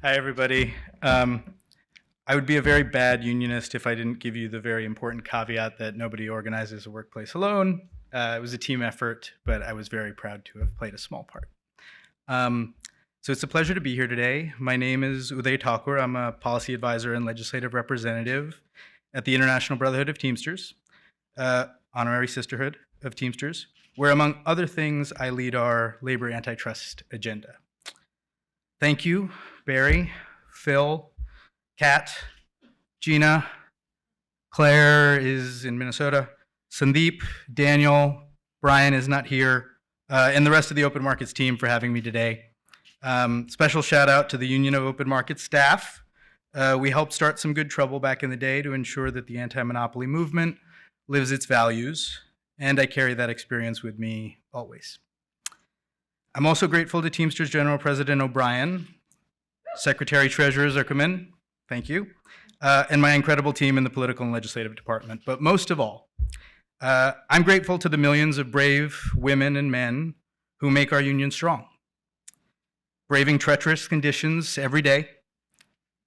Hi, everybody. I would be a very bad unionist if I didn't give you the very important caveat that nobody organizes a workplace alone. It was a team effort, but I was very proud to have played a small part. So it's a pleasure to be here today. My name is Udit Thakur. I'm a policy advisor and legislative representative at the International Brotherhood of Teamsters, honorary sisterhood of Teamsters, where, among other things, I lead our labor antitrust agenda. Thank you, Barry, Phil, Kat, Gina, Claire is in Minnesota, Sandeep, Daniel, Brian is not here, and the rest of the Open Markets team for having me today. Special shout out to the Union of Open Markets staff. We helped start some good trouble back in the day to ensure that the anti-monopoly movement lives its values, and I carry that experience with me always. I'm also grateful to Teamsters General President O'Brien, Secretary Treasurer Zuckerman, thank you, and my incredible team in the political and legislative department. But most of all, I'm grateful to the millions of brave women and men who make our union strong, braving treacherous conditions every day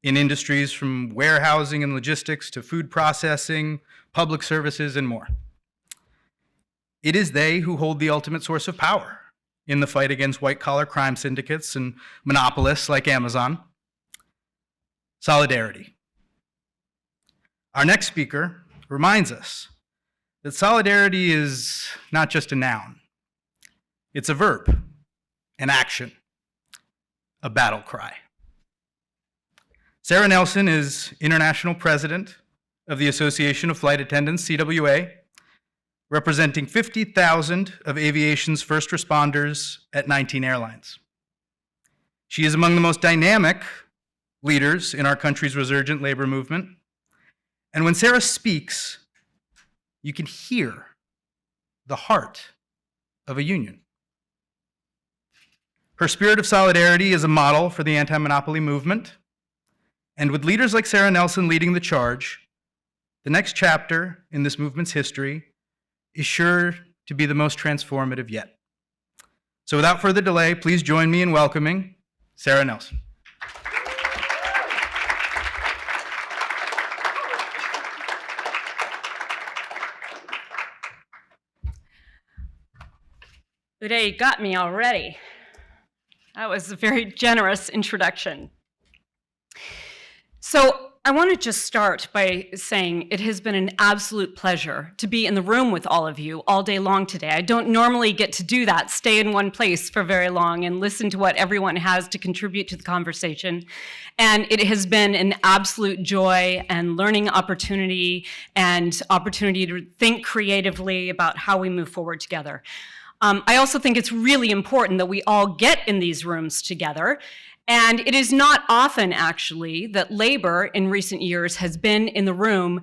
in industries from warehousing and logistics to food processing, public services, and more. It is they who hold the ultimate source of power in the fight against white-collar crime syndicates and monopolists like Amazon. Solidarity. Our next speaker reminds us that solidarity is not just a noun. It's a verb, an action, a battle cry. Sara Nelson is International President of the Association of Flight Attendants-CWA, representing 50,000 of aviation's first responders at 19 airlines. She is among the most dynamic leaders in our country's resurgent labor movement. And when Sara speaks, you can hear the heart of a union. Her spirit of solidarity is a model for the anti-monopoly movement. And with leaders like Sara Nelson leading the charge, the next chapter in this movement's history is sure to be the most transformative yet. So without further delay, please join me in welcoming Sara Nelson. Udit, you got me already. That was a very generous introduction. So I want to just start by saying it has been an absolute pleasure to be in the room with all of you all day long today. I don't normally get to do that, stay in one place for very long and listen to what everyone has to contribute to the conversation. And it has been an absolute joy and learning opportunity and opportunity to think creatively about how we move forward together. I also think it's really important that we all get in these rooms together. And it is not often, actually, that labor in recent years has been in the room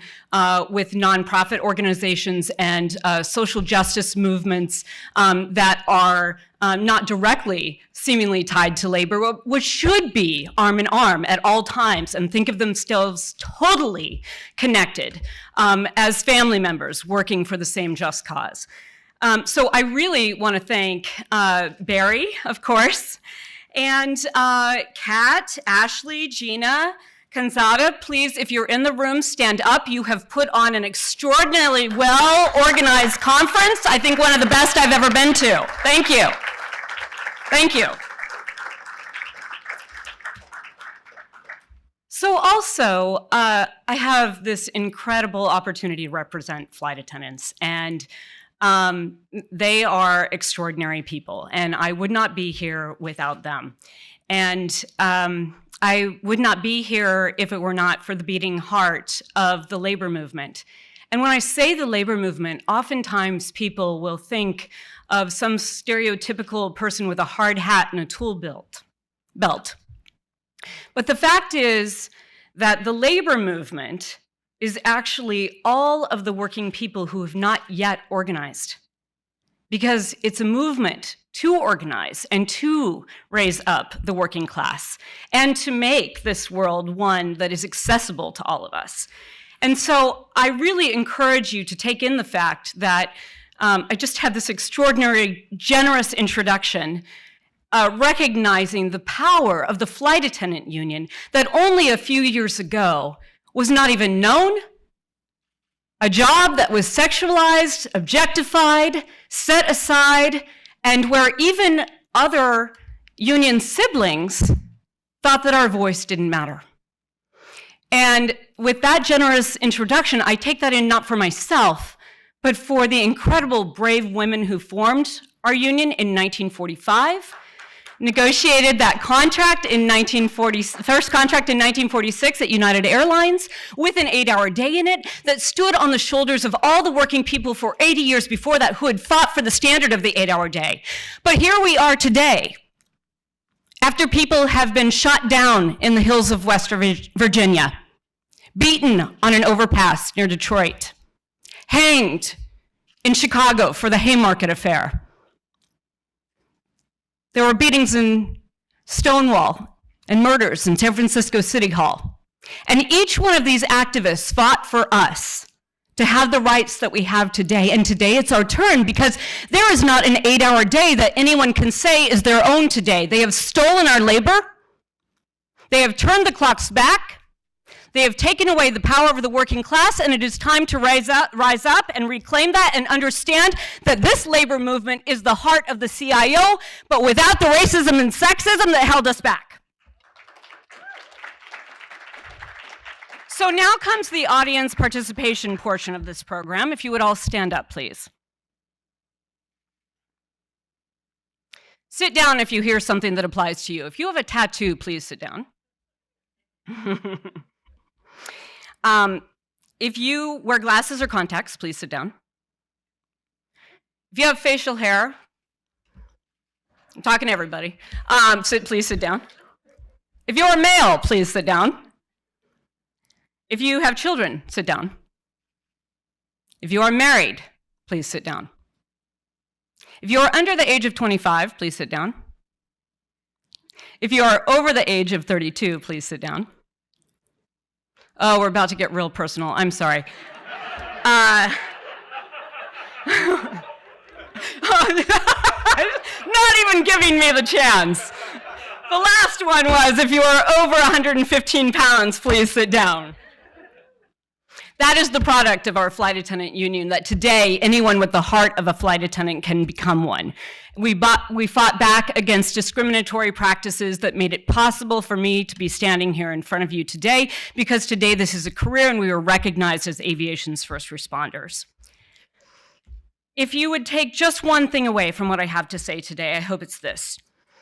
with nonprofit organizations and social justice movements that are not directly seemingly tied to labor, but which should be arm in arm at all times and think of themselves totally connected as family members working for the same just cause. So I really want to thank Barry, of course, and Kat, Ashley, Gina, Kanzada, please, if you're in the room, stand up. You have put on an extraordinarily well-organized conference. I think one of the best I've ever been to. Thank you. Thank you. So also, I have this incredible opportunity to represent flight attendants, and they are extraordinary people, and I would not be here without them. And I would not be here if it were not for the beating heart of the labor movement. And when I say the labor movement, oftentimes people will think of some stereotypical person with a hard hat and a tool belt. But the fact is that the labor movement is actually all of the working people who have not yet organized, because it's a movement to organize and to raise up the working class and to make this world one that is accessible to all of us. And so I really encourage you to take in the fact that I just had this extraordinary, generous introduction, recognizing the power of the flight attendant union that only a few years ago was not even known, a job that was sexualized, objectified, set aside, and where even other union siblings thought that our voice didn't matter. And with that generous introduction, I take that in not for myself, but for the incredible brave women who formed our union in 1945, negotiated that contract in first contract in 1946 at United Airlines with an 8-hour day in it that stood on the shoulders of all the working people for 80 years before that who had fought for the standard of the 8-hour day. But here we are today, after people have been shot down in the hills of West Virginia, beaten on an overpass near Detroit, hanged in Chicago for the Haymarket affair. There were beatings in Stonewall and murders in San Francisco City Hall. And each one of these activists fought for us to have the rights that we have today. And today it's our turn, because there is not an 8-hour day that anyone can say is their own today. They have stolen our labor. They have turned the clocks back. They have taken away the power of the working class, and it is time to rise up and reclaim that and understand that this labor movement is the heart of the CIO, but without the racism and sexism that held us back. So now comes the audience participation portion of this program. If you would all stand up, please. Sit down if you hear something that applies to you. If you have a tattoo, please sit down. If you wear glasses or contacts, please sit down. If you have facial hair, I'm talking to everybody, please sit down. If you're a male, please sit down. If you have children, sit down. If you are married, please sit down. If you are under the age of 25, please sit down. If you are over the age of 32, please sit down. Oh, we're about to get real personal. I'm sorry. Not even giving me the chance. The last one was, if you are over 115 pounds, please sit down. That is the product of our flight attendant union, that today anyone with the heart of a flight attendant can become one. We fought back against discriminatory practices that made it possible for me to be standing here in front of you today, because today this is a career and we were recognized as aviation's first responders. If you would take just one thing away from what I have to say today, I hope it's this: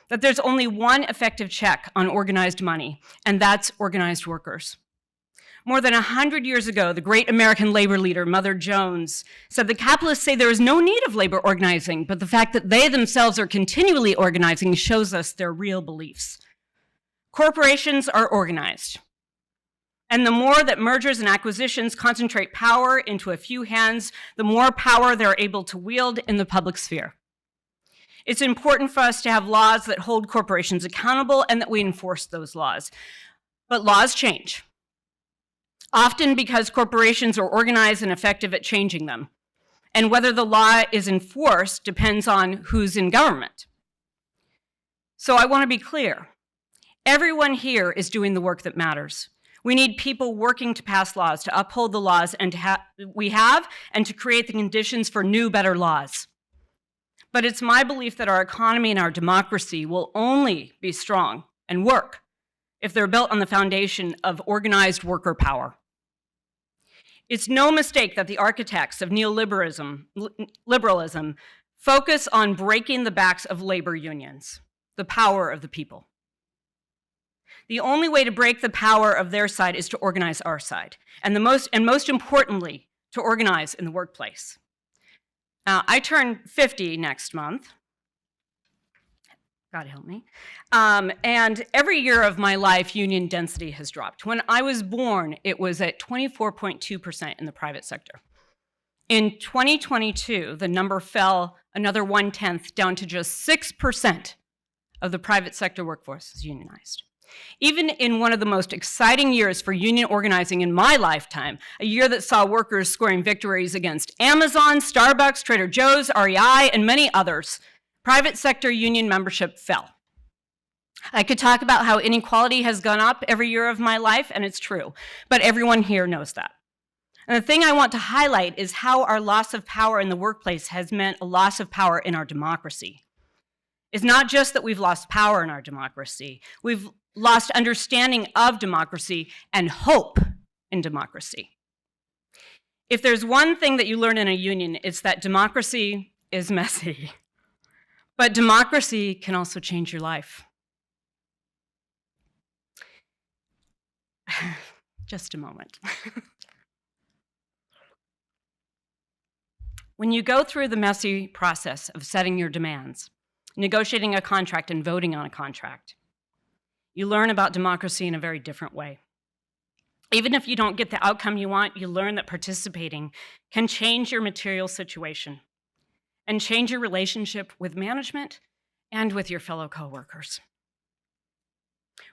that there's only one effective check on organized money, and that's organized workers. More than 100 years ago, the great American labor leader, Mother Jones, said the capitalists say there is no need of labor organizing, but the fact that they themselves are continually organizing shows us their real beliefs. Corporations are organized, and the more that mergers and acquisitions concentrate power into a few hands, the more power they're able to wield in the public sphere. It's important for us to have laws that hold corporations accountable and that we enforce those laws. But laws change, often because corporations are organized and effective at changing them. And whether the law is enforced depends on who's in government. So I want to be clear. Everyone here is doing the work that matters. We need people working to pass laws, to uphold the laws we have, and to create the conditions for new, better laws. But it's my belief that our economy and our democracy will only be strong and work if they're built on the foundation of organized worker power. It's no mistake that the architects of neoliberalism focus on breaking the backs of labor unions, the power of the people. The only way to break the power of their side is to organize our side, and most importantly, to organize in the workplace. Now, I turn 50 next month. God help me. And every year of my life, union density has dropped. When I was born, it was at 24.2% in the private sector. In 2022, the number fell another 1/10 down to just 6% of the private sector workforce is unionized. Even in one of the most exciting years for union organizing in my lifetime, a year that saw workers scoring victories against Amazon, Starbucks, Trader Joe's, REI, and many others, private sector union membership fell. I could talk about how inequality has gone up every year of my life, and it's true, but everyone here knows that. And the thing I want to highlight is how our loss of power in the workplace has meant a loss of power in our democracy. It's not just that we've lost power in our democracy, we've lost understanding of democracy and hope in democracy. If there's one thing that you learn in a union, it's that democracy is messy, but democracy can also change your life. Just a moment. When you go through the messy process of setting your demands, negotiating a contract and voting on a contract, you learn about democracy in a very different way. Even if you don't get the outcome you want, you learn that participating can change your material situation and change your relationship with management and with your fellow coworkers.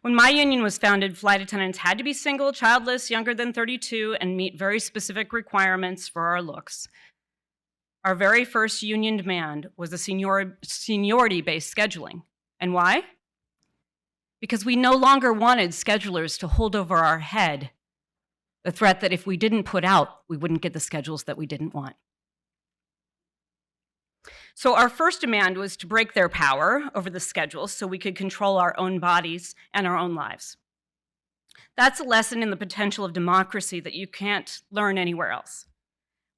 When my union was founded, flight attendants had to be single, childless, younger than 32, and meet very specific requirements for our looks. Our very first union demand was a seniority-based scheduling. And why? Because we no longer wanted schedulers to hold over our head the threat that if we didn't put out, we wouldn't get the schedules that we didn't want. So our first demand was to break their power over the schedules so we could control our own bodies and our own lives. That's a lesson in the potential of democracy that you can't learn anywhere else.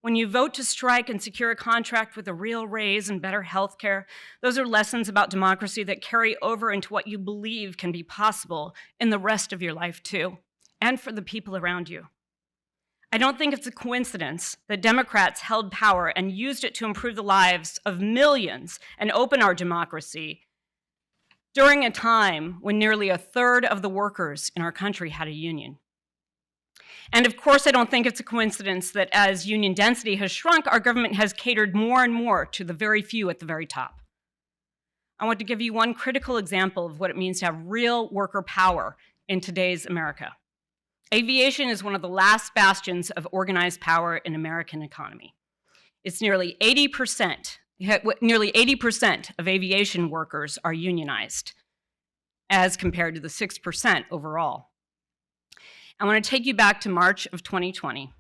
When you vote to strike and secure a contract with a real raise and better health care, those are lessons about democracy that carry over into what you believe can be possible in the rest of your life too, and for the people around you. I don't think it's a coincidence that Democrats held power and used it to improve the lives of millions and open our democracy during a time when nearly a third of the workers in our country had a union. And of course, I don't think it's a coincidence that as union density has shrunk, our government has catered more and more to the very few at the very top. I want to give you one critical example of what it means to have real worker power in today's America. Aviation is one of the last bastions of organized power in American economy. It's nearly 80% of aviation workers are unionized, as compared to the 6% overall. I want to take you back to March of 2020.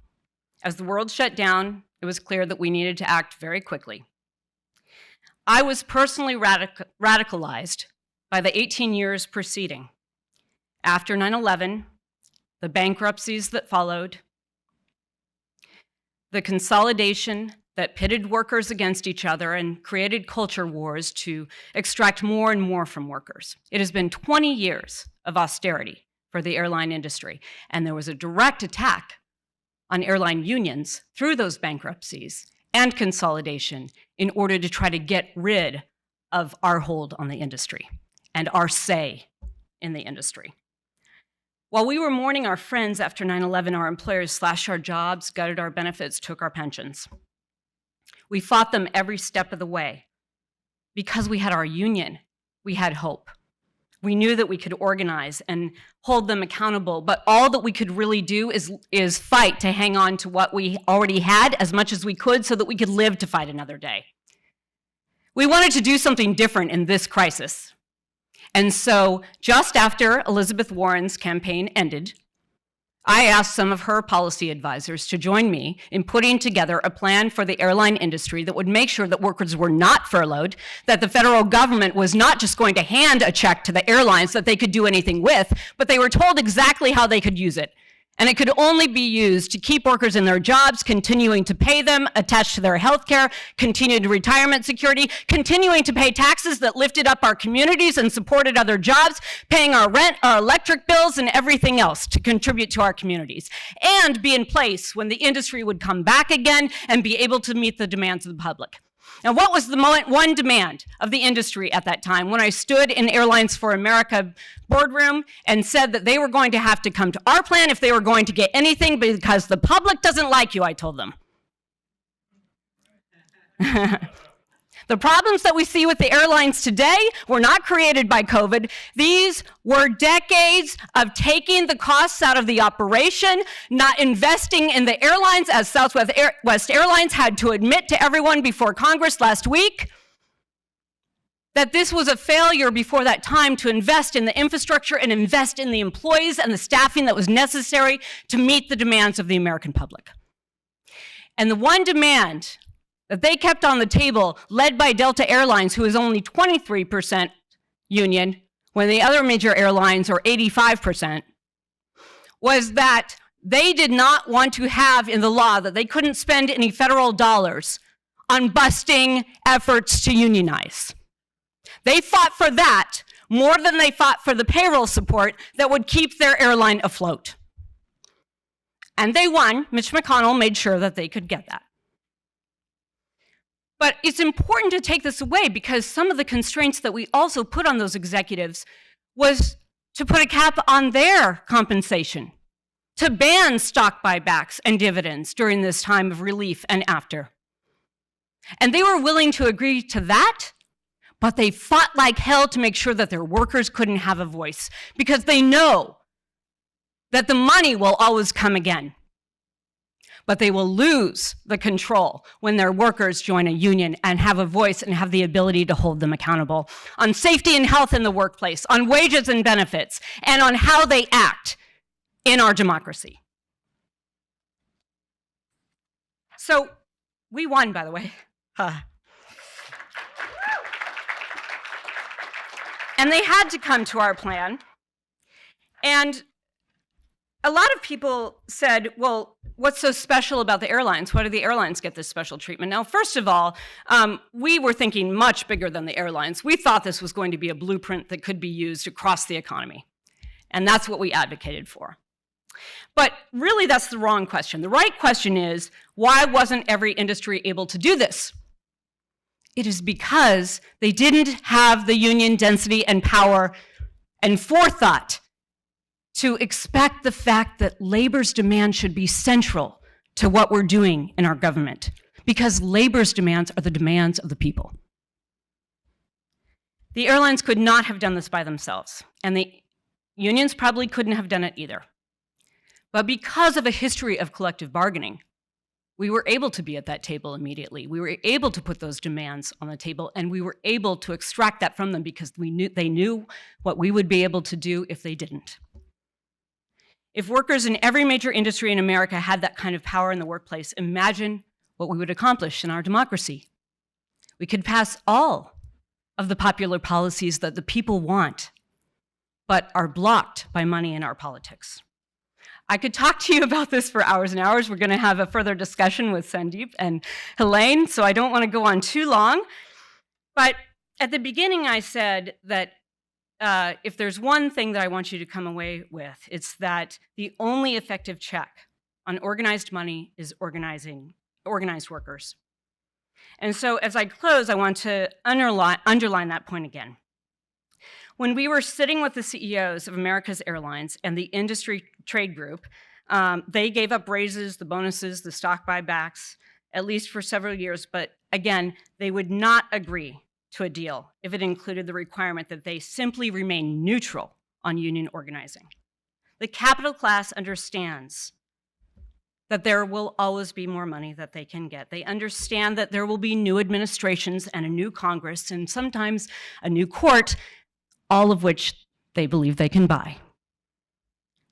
As the world shut down, it was clear that we needed to act very quickly. I was personally radicalized by the 18 years preceding. After 9/11, the bankruptcies that followed, the consolidation that pitted workers against each other and created culture wars to extract more and more from workers. It has been 20 years of austerity for the airline industry, and there was a direct attack on airline unions through those bankruptcies and consolidation in order to try to get rid of our hold on the industry and our say in the industry. While we were mourning our friends after 9/11, our employers slashed our jobs, gutted our benefits, took our pensions. We fought them every step of the way. Because we had our union, we had hope. We knew that we could organize and hold them accountable, but all that we could really do is fight to hang on to what we already had as much as we could so that we could live to fight another day. We wanted to do something different in this crisis. And so just after Elizabeth Warren's campaign ended, I asked some of her policy advisors to join me in putting together a plan for the airline industry that would make sure that workers were not furloughed, that the federal government was not just going to hand a check to the airlines that they could do anything with, but they were told exactly how they could use it. And it could only be used to keep workers in their jobs, continuing to pay them, attached to their health care, continued retirement security, continuing to pay taxes that lifted up our communities and supported other jobs, paying our rent, our electric bills, and everything else to contribute to our communities, and be in place when the industry would come back again and be able to meet the demands of the public. Now, what was the one demand of the industry at that time when I stood in Airlines for America boardroom and said that they were going to have to come to our plan if they were going to get anything because the public doesn't like you, I told them. The problems that we see with the airlines today were not created by COVID. These were decades of taking the costs out of the operation, not investing in the airlines, as Southwest Airlines had to admit to everyone before Congress last week that this was a failure before that time to invest in the infrastructure and invest in the employees and the staffing that was necessary to meet the demands of the American public. And the one demand that they kept on the table, led by Delta Airlines, who is only 23% union, when the other major airlines are 85%, was that they did not want to have in the law that they couldn't spend any federal dollars on busting efforts to unionize. They fought for that more than they fought for the payroll support that would keep their airline afloat. And they won. Mitch McConnell made sure that they could get that. But it's important to take this away because some of the constraints that we also put on those executives was to put a cap on their compensation, to ban stock buybacks and dividends during this time of relief and after. And they were willing to agree to that, but they fought like hell to make sure that their workers couldn't have a voice because they know that the money will always come again. But they will lose the control when their workers join a union and have a voice and have the ability to hold them accountable on safety and health in the workplace, on wages and benefits, and on how they act in our democracy. So we won, by the way. And they had to come to our plan. And a lot of people said, well, what's so special about the airlines? Why do the airlines get this special treatment? Now, first of all, we were thinking much bigger than the airlines. We thought this was going to be a blueprint that could be used across the economy. And that's what we advocated for. But really, that's the wrong question. The right question is, why wasn't every industry able to do this? It is because they didn't have the union density and power and forethought to expect the fact that labor's demand should be central to what we're doing in our government, because labor's demands are the demands of the people. The airlines could not have done this by themselves, and the unions probably couldn't have done it either. But because of a history of collective bargaining, we were able to be at that table immediately. We were able to put those demands on the table, and we were able to extract that from them because they knew what we would be able to do if they didn't. If workers in every major industry in America had that kind of power in the workplace, imagine what we would accomplish in our democracy. We could pass all of the popular policies that the people want, but are blocked by money in our politics. I could talk to you about this for hours and hours. We're going to have a further discussion with Sandeep and Helene, so I don't want to go on too long. But at the beginning, I said that if there's one thing that I want you to come away with, it's that the only effective check on organized money is organized workers. And so as I close, I want to underline that point again. When we were sitting with the CEOs of America's airlines and the industry trade group, they gave up raises, the bonuses, the stock buybacks, at least for several years. But again, they would not agree to a deal if it included the requirement that they simply remain neutral on union organizing. The capital class understands that there will always be more money that they can get. They understand that there will be new administrations and a new Congress and sometimes a new court, all of which they believe they can buy.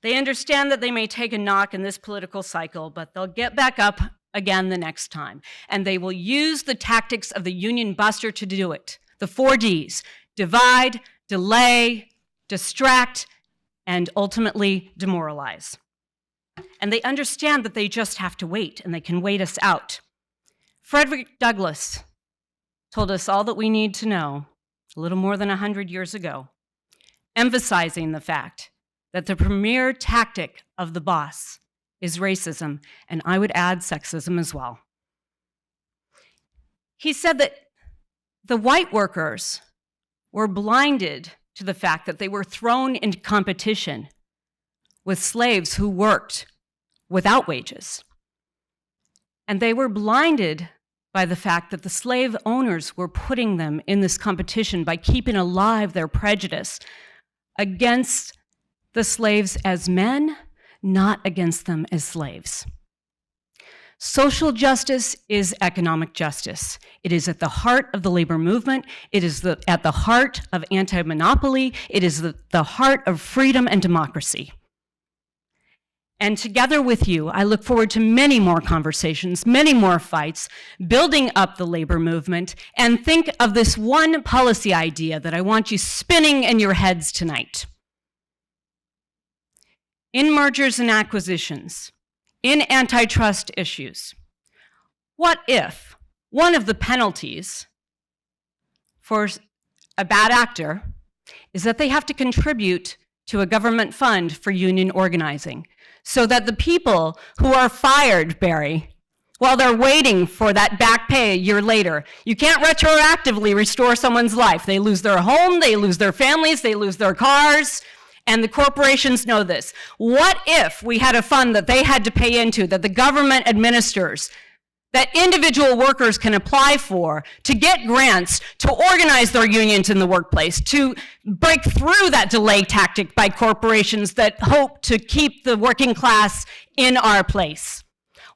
They understand that they may take a knock in this political cycle, but they'll get back up again the next time. And they will use the tactics of the union buster to do it. The 4 Ds: divide, delay, distract, and ultimately demoralize. And they understand that they just have to wait, and they can wait us out. Frederick Douglass told us all that we need to know a little more than 100 years ago, emphasizing the fact that the premier tactic of the boss is racism, and I would add sexism as well. He said that the white workers were blinded to the fact that they were thrown into competition with slaves who worked without wages. And they were blinded by the fact that the slave owners were putting them in this competition by keeping alive their prejudice against the slaves as men, not against them as slaves. Social justice is economic justice. It is at the heart of the labor movement. It is at the heart of anti-monopoly. It is the heart of freedom and democracy. And together with you, I look forward to many more conversations, many more fights, building up the labor movement, and think of this one policy idea that I want you spinning in your heads tonight. In mergers and acquisitions, in antitrust issues, what if one of the penalties for a bad actor is that they have to contribute to a government fund for union organizing, so that the people who are fired, Barry, while they're waiting for that back pay a year later, you can't retroactively restore someone's life. They lose their home, they lose their families, they lose their cars, and the corporations know this. What if we had a fund that they had to pay into, that the government administers, that individual workers can apply for to get grants, to organize their unions in the workplace, to break through that delay tactic by corporations that hope to keep the working class in our place?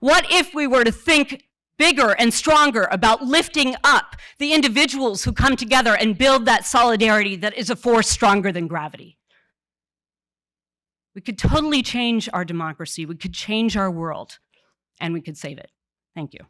What if we were to think bigger and stronger about lifting up the individuals who come together and build that solidarity that is a force stronger than gravity? We could totally change our democracy, we could change our world, and we could save it. Thank you.